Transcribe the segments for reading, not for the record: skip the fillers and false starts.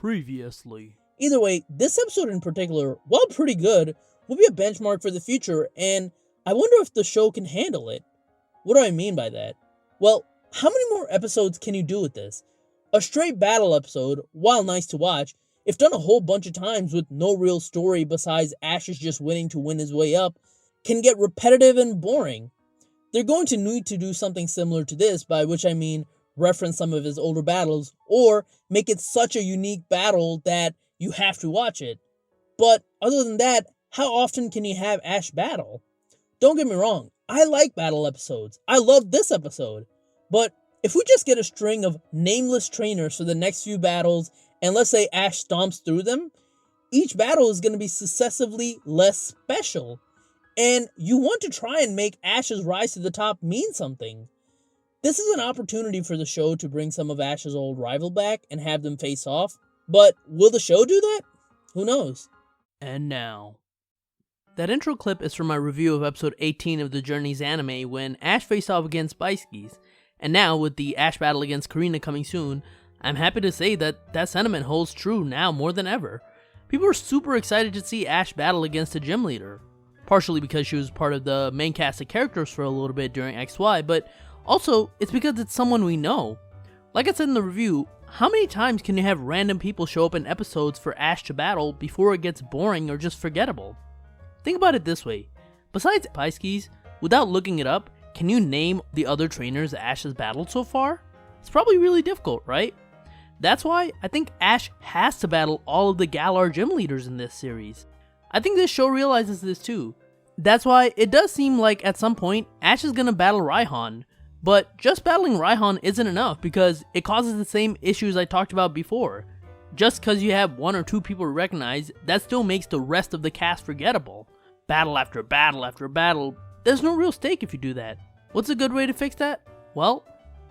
Previously. Either way, this episode in particular, while pretty good, will be a benchmark for the future, and I wonder if the show can handle it. What do I mean by that? Well, how many more episodes can you do with this? A straight battle episode, while nice to watch, if done a whole bunch of times with no real story besides Ash is just winning to win his way up, can get repetitive and boring. They're going to need to do something similar to this, by which I mean reference some of his older battles, or make it such a unique battle that you have to watch it. But other than that, how often can you have Ash battle? Don't get me wrong, I like battle episodes. I love this episode. But if we just get a string of nameless trainers for the next few battles, and let's say Ash stomps through them, each battle is going to be successively less special. And you want to try and make Ash's rise to the top mean something. This is an opportunity for the show to bring some of Ash's old rival back and have them face off. But will the show do that? Who knows? And now. That intro clip is from my review of episode 18 of the Journeys anime when Ash faced off against Spice-Keys. And now, with the Ash battle against Karina coming soon, I'm happy to say that that sentiment holds true now more than ever. People are super excited to see Ash battle against a gym leader. Partially because she was part of the main cast of characters for a little bit during XY, but also, it's because it's someone we know. Like I said in the review, how many times can you have random people show up in episodes for Ash to battle before it gets boring or just forgettable? Think about it this way. Besides Spice-Keys, without looking it up, can you name the other trainers Ash has battled so far? It's probably really difficult, right? That's why I think Ash has to battle all of the Galar Gym leaders in this series. I think this show realizes this too. That's why it does seem like at some point Ash is gonna battle Raihan. But just battling Raihan isn't enough because it causes the same issues I talked about before. Just because you have one or two people to recognize, that still makes the rest of the cast forgettable. Battle after battle after battle, there's no real stake if you do that. What's a good way to fix that? Well,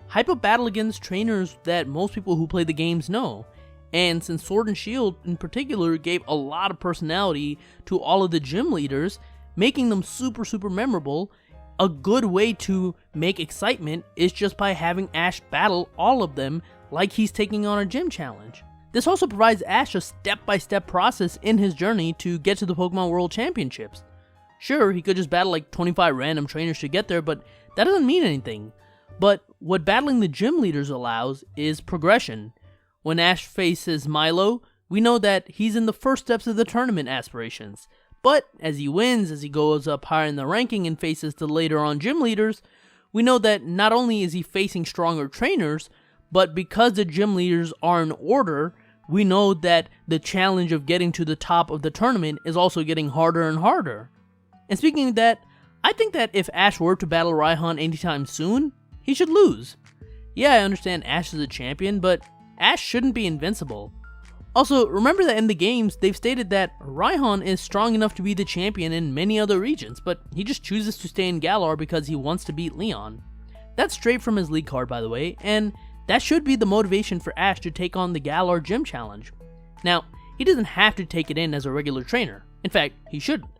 hype up battle against trainers that most people who play the games know. And since Sword and Shield in particular gave a lot of personality to all of the gym leaders, making them super memorable, a good way to make excitement is just by having Ash battle all of them like he's taking on a gym challenge. This also provides Ash a step-by-step process in his journey to get to the Pokemon World Championships. Sure, he could just battle like 25 random trainers to get there, but that doesn't mean anything. But what battling the gym leaders allows is progression. When Ash faces Milo, we know that he's in the first steps of the tournament aspirations. But as he wins, as he goes up higher in the ranking and faces the later on gym leaders, we know that not only is he facing stronger trainers, but because the gym leaders are in order, we know that the challenge of getting to the top of the tournament is also getting harder and harder. And speaking of that, I think that if Ash were to battle Raihan anytime soon, he should lose. Yeah, I understand Ash is a champion, but Ash shouldn't be invincible. Also, remember that in the games, they've stated that Raihan is strong enough to be the champion in many other regions, but he just chooses to stay in Galar because he wants to beat Leon. That's straight from his league card, by the way, and that should be the motivation for Ash to take on the Galar Gym Challenge. Now, he doesn't have to take it in as a regular trainer. In fact, he shouldn't.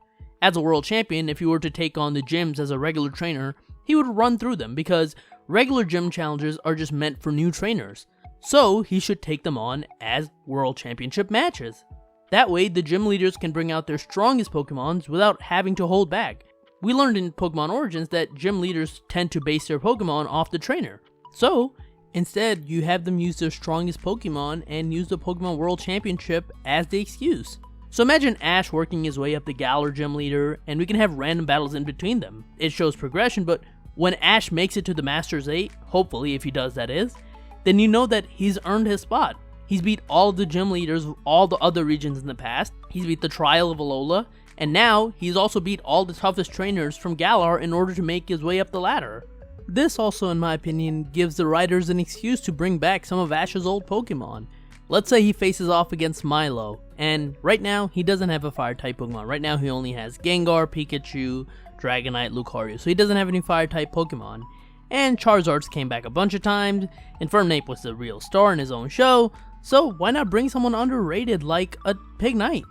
As a world champion, if he were to take on the gyms as a regular trainer, he would run through them because regular gym challenges are just meant for new trainers. So he should take them on as World Championship matches. That way, the gym leaders can bring out their strongest Pokemons without having to hold back. We learned in Pokemon Origins that gym leaders tend to base their Pokemon off the trainer. So, instead, you have them use their strongest Pokemon and use the Pokemon World Championship as the excuse. So imagine Ash working his way up the Galar Gym leader, and we can have random battles in between them. It shows progression, but when Ash makes it to the Masters 8, hopefully if he does that is, then you know that he's earned his spot. He's beat all of the gym leaders of all the other regions in the past, he's beat the Trial of Alola, and now he's also beat all the toughest trainers from Galar in order to make his way up the ladder. This also, in my opinion, gives the writers an excuse to bring back some of Ash's old Pokemon. Let's say he faces off against Milo, and right now he doesn't have a Fire-type Pokemon. Right now he only has Gengar, Pikachu, Dragonite, Lucario, so he doesn't have any Fire-type Pokemon. And Charizard's came back a bunch of times, Infernape was the real star in his own show, so why not bring someone underrated like a Pignite?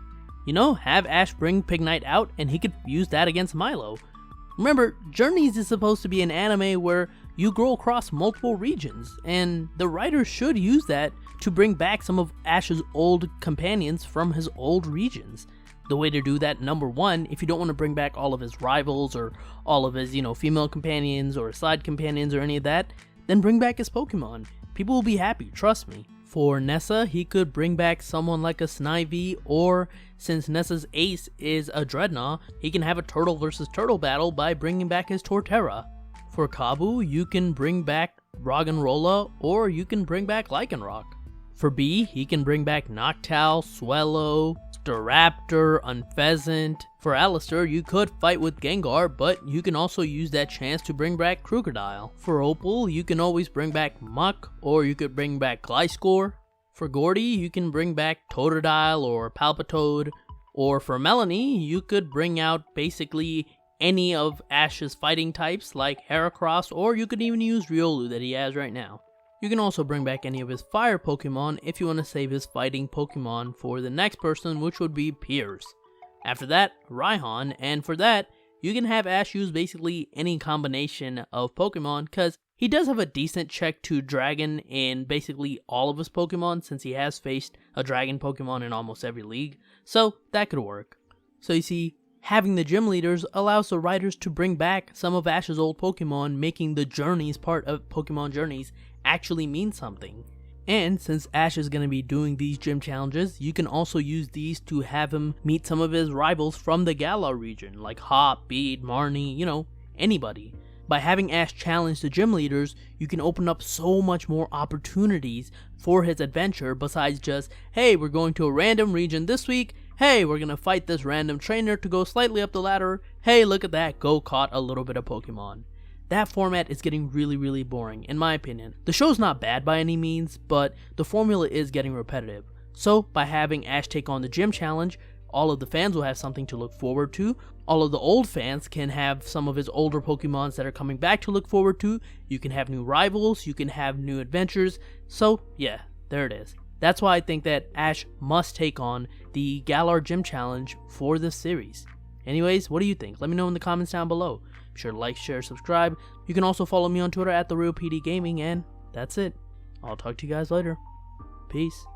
You know, have Ash bring Pignite out and he could use that against Milo. Remember, Journeys is supposed to be an anime where you grow across multiple regions, and the writers should use that to bring back some of Ash's old companions from his old regions. The way to do that, number one, if you don't want to bring back all of his rivals or all of his, female companions or side companions or any of that, then bring back his Pokemon. People will be happy, trust me. For Nessa, he could bring back someone like a Snivy, or since Nessa's ace is a Dreadnought, he can have a turtle versus turtle battle by bringing back his Torterra. For Kabu, you can bring back Roggenrola, or you can bring back Lycanroc. For B, he can bring back Noctowl, Swellow, Staraptor, Unpheasant. For Alistair, you could fight with Gengar, but you can also use that chance to bring back Krookodile. For Opal, you can always bring back Muck, or you could bring back Gliscor. For Gordy, you can bring back Totodile or Palpitoad. Or for Melanie, you could bring out basically any of Ash's fighting types like Heracross, or you could even use Riolu that he has right now. You can also bring back any of his fire Pokemon if you want to save his fighting Pokemon for the next person, which would be Piers. After that, Raihan, and for that, you can have Ash use basically any combination of Pokemon, because he does have a decent check to Dragon in basically all of his Pokemon, since he has faced a Dragon Pokemon in almost every league, so that could work. So you see, having the gym leaders allows the writers to bring back some of Ash's old Pokemon, making the Journeys part of Pokemon Journeys actually mean something. And since Ash is going to be doing these gym challenges, you can also use these to have him meet some of his rivals from the Galar region, like Hop, Bede, Marnie, anybody. By having Ash challenge the gym leaders, you can open up so much more opportunities for his adventure besides just, hey, we're going to a random region this week, hey, we're going to fight this random trainer to go slightly up the ladder, hey, look at that, go caught a little bit of Pokemon. That format is getting really, really boring, in my opinion. The show's not bad by any means, but the formula is getting repetitive. So, by having Ash take on the gym challenge, all of the fans will have something to look forward to. All of the old fans can have some of his older Pokemons that are coming back to look forward to. You can have new rivals, you can have new adventures. So, yeah, there it is. That's why I think that Ash must take on the Galar Gym Challenge for this series. Anyways, what do you think? Let me know in the comments down below. Be sure to like, share, subscribe. You can also follow me on Twitter @TheRealPDGaming, and that's it. I'll talk to you guys later. Peace.